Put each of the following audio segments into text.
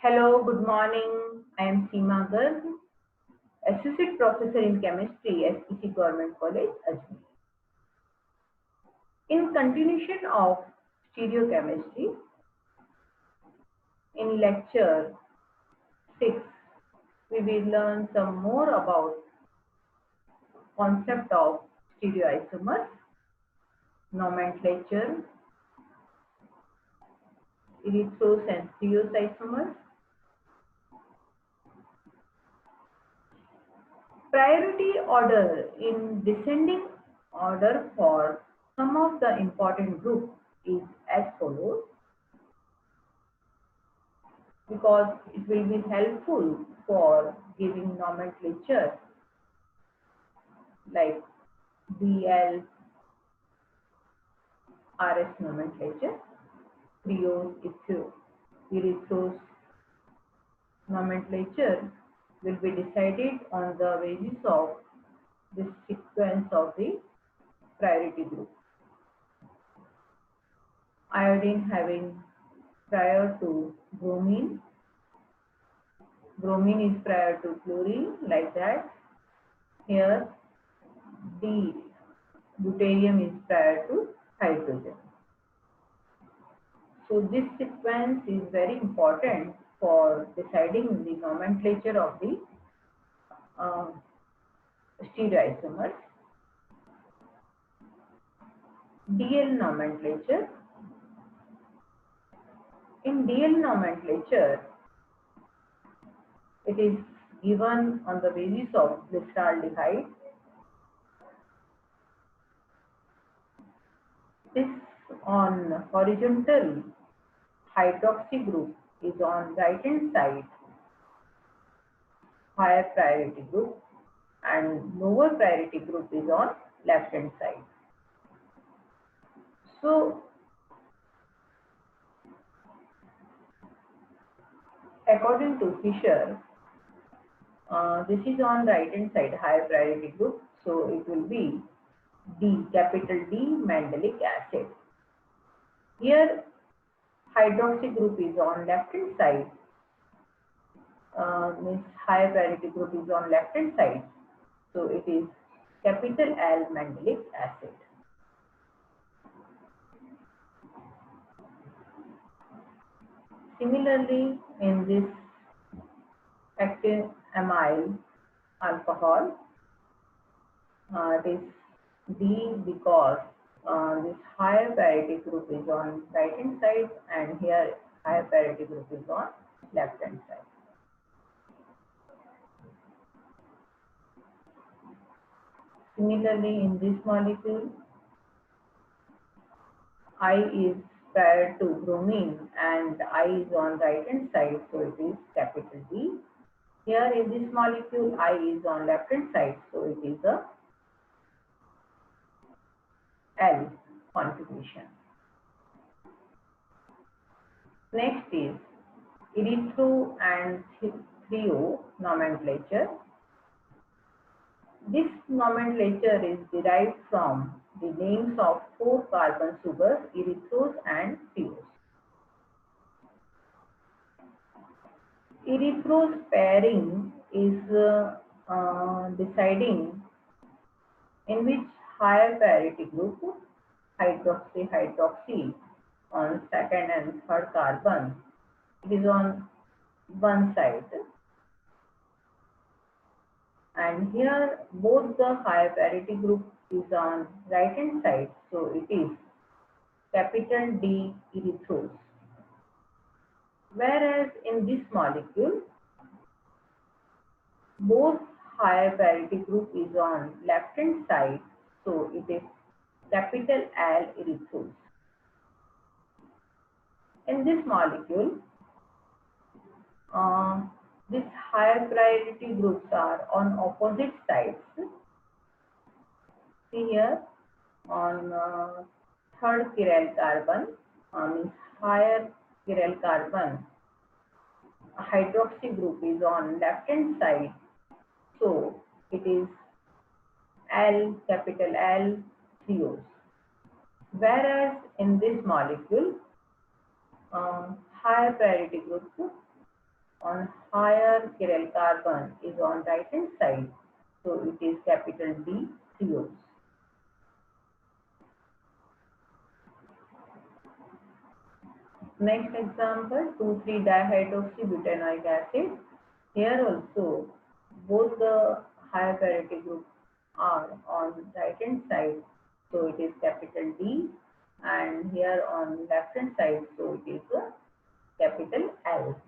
Hello, good morning. I am Seema Garg, Associate Professor in Chemistry, SPC Government College, Ajmer. In continuation of stereochemistry, in lecture 6, we will learn some more about concept of stereoisomers, nomenclature, erythros and triose isomers, priority order in descending order for some of the important groups is as follows, because it will be helpful for giving nomenclature like BL, RS nomenclature, triose, erythros nomenclature will be decided on the basis of the sequence of the priority group. Iodine having prior to bromine, bromine is prior to chlorine, like that. Here the deuterium is prior to hydrogen. So this sequence is very important for deciding the nomenclature of the stereoisomers. DL nomenclature. In DL nomenclature, it is given on the basis of glyceraldehyde. This on horizontal hydroxy group is on right hand side, higher priority group, and lower priority group is on left hand side. So according to Fischer, this is on right hand side, higher priority group, so it will be D, capital D, mandelic acid. Here hydroxy group is on left hand side, means higher priority group is on left hand side, so it is capital L, mandelic acid. Similarly, in this active amyl alcohol, it is D because this higher priority group is on right hand side and here higher priority group is on left hand side. Similarly, in this molecule, I is prior to bromine and I is on right hand side, so it is capital D. Here in this molecule, I is on left hand side, so it is a L configuration. Next is erythro and trio nomenclature. This nomenclature is derived from the names of 4 carbon sugars, erythros and triose. Erythros pairing is deciding in which higher priority group, hydroxy on second and third carbon, it is on one side, and here both the higher priority group is on right hand side, so it is capital D, erythros. Whereas in this molecule, both higher priority group is on left hand side, so it is capital L, erythros. In this molecule, these higher priority groups are on opposite sides. See here, on third chiral carbon, means higher chiral carbon, hydroxy group is on left hand side, so it is L, capital L, triose. Whereas in this molecule, higher priority group on higher chiral carbon is on right hand side, so it is capital D, triose. Next example, 2,3-dihydroxybutanoic acid. Here also both the higher parity groups are on right hand side, so it is capital D, and here on left hand side, so it is a capital L,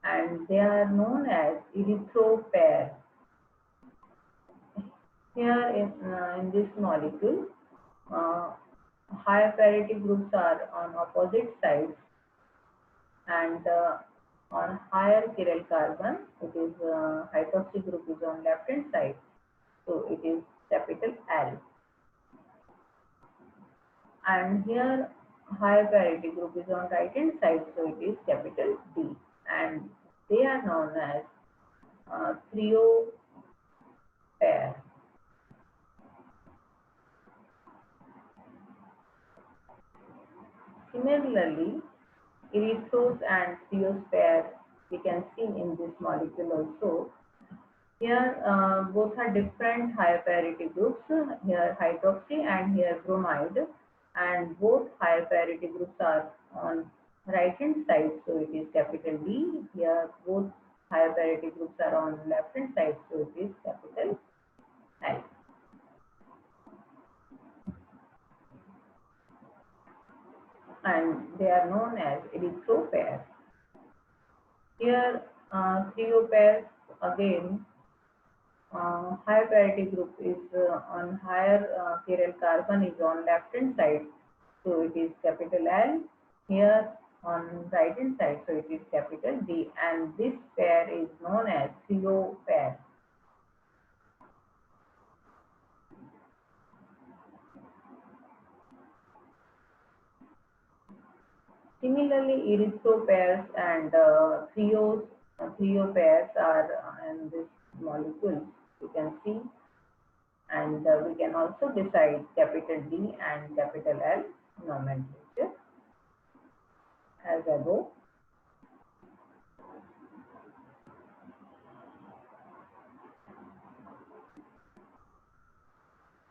and they are known as erythro pair. Here in this molecule, higher parity groups are on opposite sides, and on higher chiral carbon, it is hydroxy group is on left hand side, so it is capital L. And here higher parity group is on right hand side, so it is capital D, and they are known as trio pair. Similarly, erythros and triose pair we can see in this molecule also. Here both are different higher parity groups, here hydroxy and here bromide, and both higher parity groups are on right hand side, so it is capital D. Here both higher parity groups are on left hand side, so it is capital L. And they are known as erythro pairs. Here trio pairs again. Higher parity group is on higher chiral carbon is on left hand side, so it is capital L. Here on right hand side, so it is capital D, and this pair is known as trio pair. Similarly, erythro pairs and trio pairs are in this molecule, you can see, and we can also decide capital D and capital L nomenclature as above.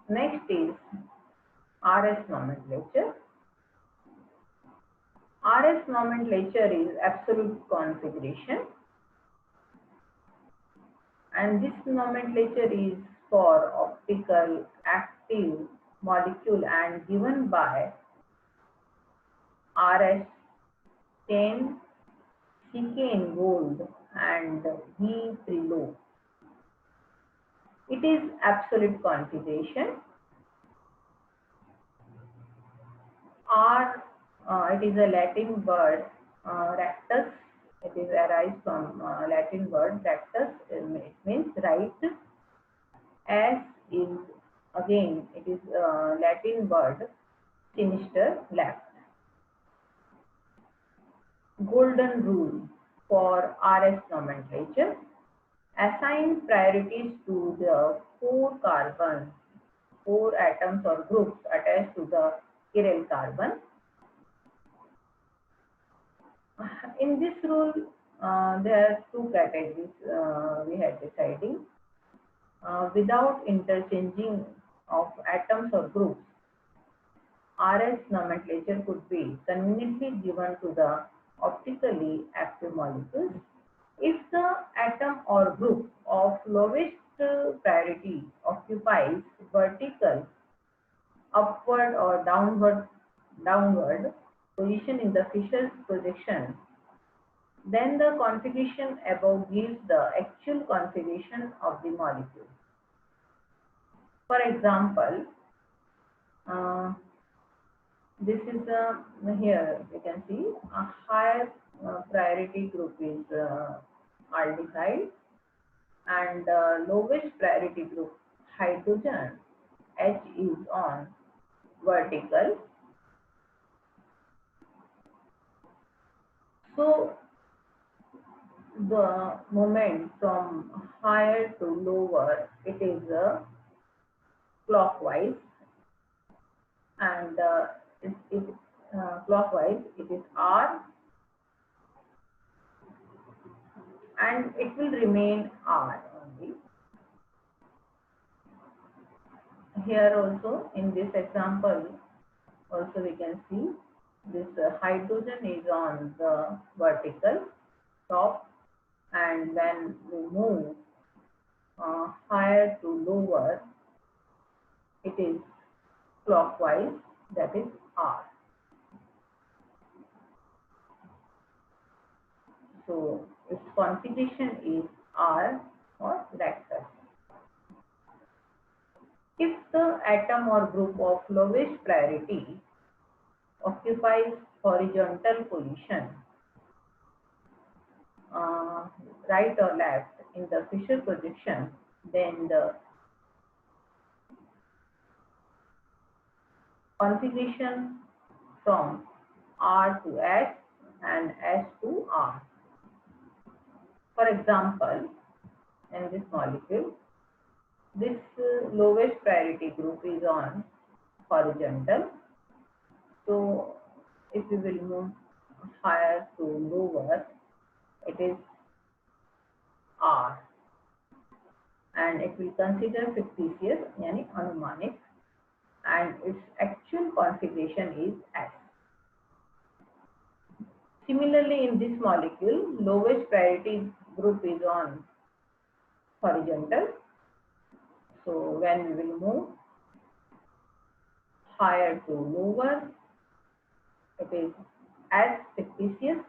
Next is RS nomenclature. RS nomenclature is absolute configuration, and this nomenclature is for optical active molecule and given by RS 10, CK in gold, and V preload. It is absolute configuration. R, it is a Latin word, rectus. It is arise from Latin word rectus. It means right. S is again, it is Latin word sinister, left. Golden rule for RS nomenclature: assign priorities to the 4 carbons, 4 atoms or groups attached to the chiral carbon. In this rule, there are 2 categories we had deciding. Without interchanging of atoms or groups, RS nomenclature could be conveniently given to the optically active molecules if the atom or group of lowest priority occupies vertical, upward or downward position in the Fisher's projection, then the configuration above gives the actual configuration of the molecule. For example, this is here we can see a higher priority group is aldehyde, and lowest priority group hydrogen H is on vertical. So the moment from higher to lower, it is clockwise, and clockwise it is R, and it will remain R only. Here also in this example also we can see this hydrogen is on the vertical top, and when we move higher to lower, it is clockwise, that is R. So its configuration is R or rectus. If the atom or group of lowest priority occupies horizontal position, right or left in the Fisher projection, then the configuration from R to S and S to R. For example, in this molecule, this lowest priority group is on horizontal. So if we will move higher to lower, it is R, and it will consider fictitious, yani anumanic, and its actual configuration is S. Similarly, in this molecule, lowest priority group is on horizontal. So when we will move higher to lower, it is S fictitious,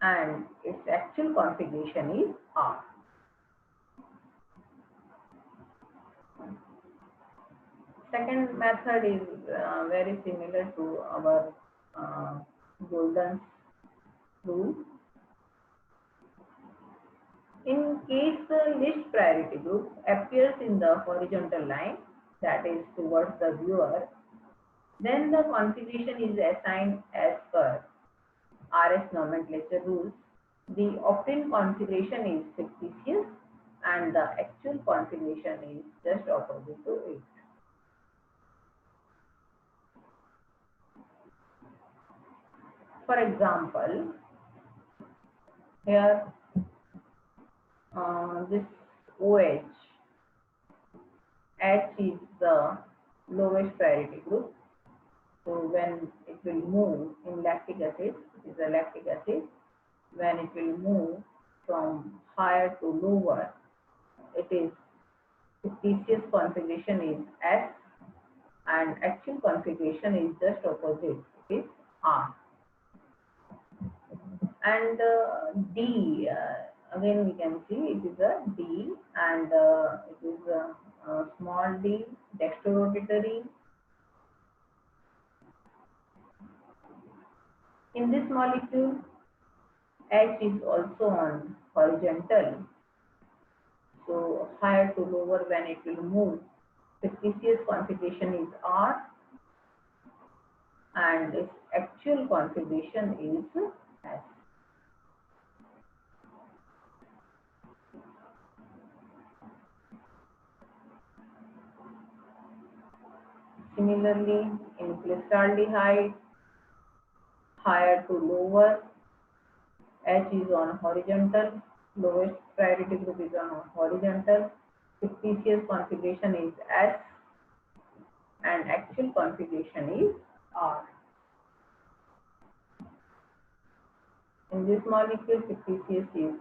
and its actual configuration is R. Second method is very similar to our Golden's rule. In case the least priority group appears in the horizontal line, that is towards the viewer, then the configuration is assigned as per RS nomenclature rules. The obtained configuration is fictitious, and the actual configuration is just opposite to it. For example, here this OH, H is the lowest priority group. So when it will move in lactic acid, it is a lactic acid. When it will move from higher to lower, it is fictitious configuration is S, and actual configuration is just opposite, it is R. And D, again we can see it is a D, and it is a small d, dextrorotatory. In this molecule, H is also on horizontal. So higher to lower, when it will move, fictitious configuration is R, and its actual configuration is S. Similarly, in glyceraldehyde, higher to lower, H is on horizontal, lowest priority group is on horizontal, fictitious configuration is S, and actual configuration is R. In this molecule, fictitious is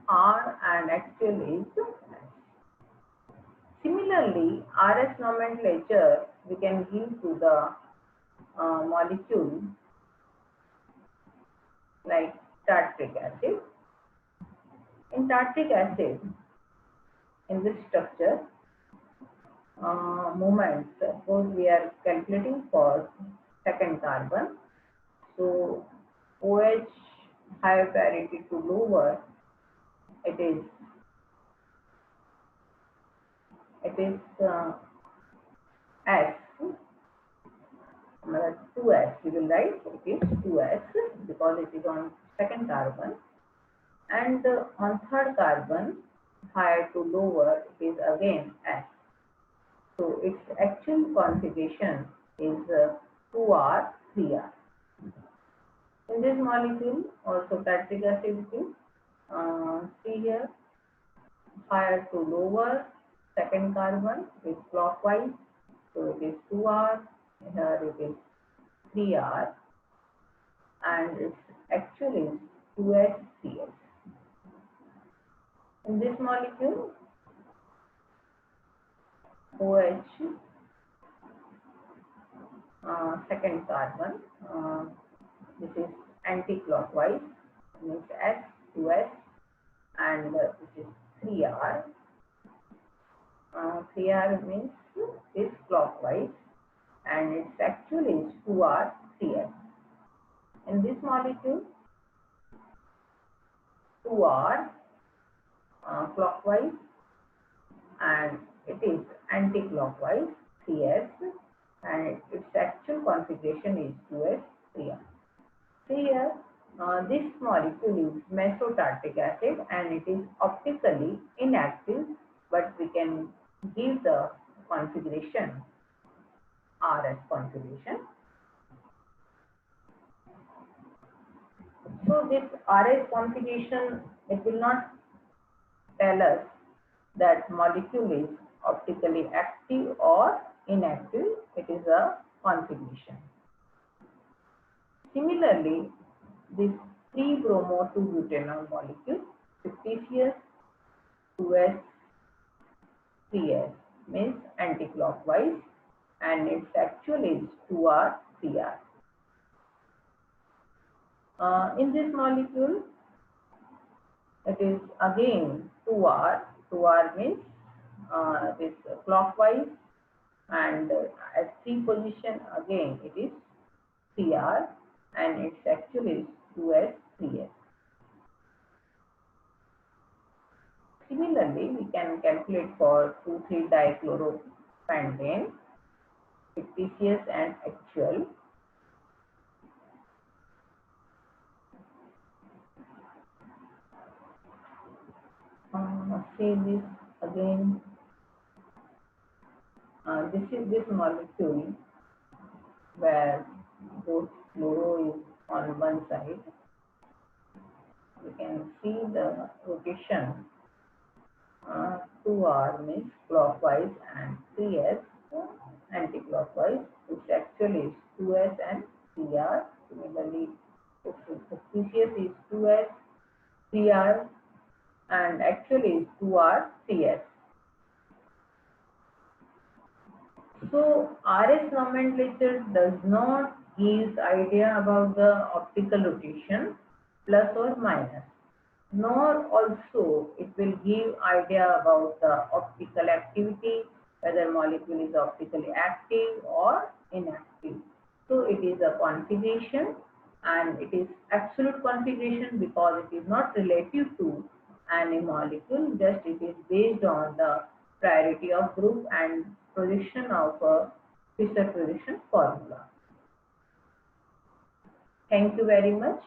R and actual is S. Similarly, RS nomenclature we can give to the molecule like tartric acid. In tartric acid, in this structure, moments, suppose we are calculating for second carbon. So OH higher priority to lower, it is S, 2S, we will write it is 2S because it is on second carbon, and on third carbon higher to lower, it is again S. So its actual configuration is 2R, 3R. In this molecule, also citric acid is see here, higher to lower, second carbon is clockwise, so it is 2R, here it is 3R, and its actual is 2HCl. In this molecule, OH, second carbon, this is anti-clockwise, means S, 2S, and this is 3R. 3R means is clockwise, and its actual is 2RCl. In this molecule, 2R clockwise, and it is anti-clockwise, 3S, and its actual configuration is 2S, 3R. Here, this molecule is mesotartric acid, and it is optically inactive, but we can give the configuration RS configuration. So this RS configuration, it will not tell us that molecule is optically active or inactive. It is a configuration. Similarly, this 3-bromo-2-butanol molecule, 50CS, 2S, 3S, means anti-clockwise, and its actual is 2R, 3R. In this molecule, it is again 2R. 2R means this clockwise, and at 3 position again it is 3R, and its actual is 2S, 3S. Similarly, we can calculate for 2,3-dichlorophantane, 50CS and actual. See this again. This is this molecule where both fluoro is on one side. You can see the rotation. 2R means clockwise and 3S anti-clockwise, which actually is 2S and 3R. Similarly, 50CS is 2S, 3R, and actually is 2R, 3S. So RS nomenclature does not give idea about the optical rotation plus or minus, nor also it will give idea about the optical activity, whether molecule is optically active or inactive. So it is a configuration, and it is absolute configuration because it is not relative to any molecule, just it is based on the priority of group and projection of a Fischer projection formula. Thank you very much.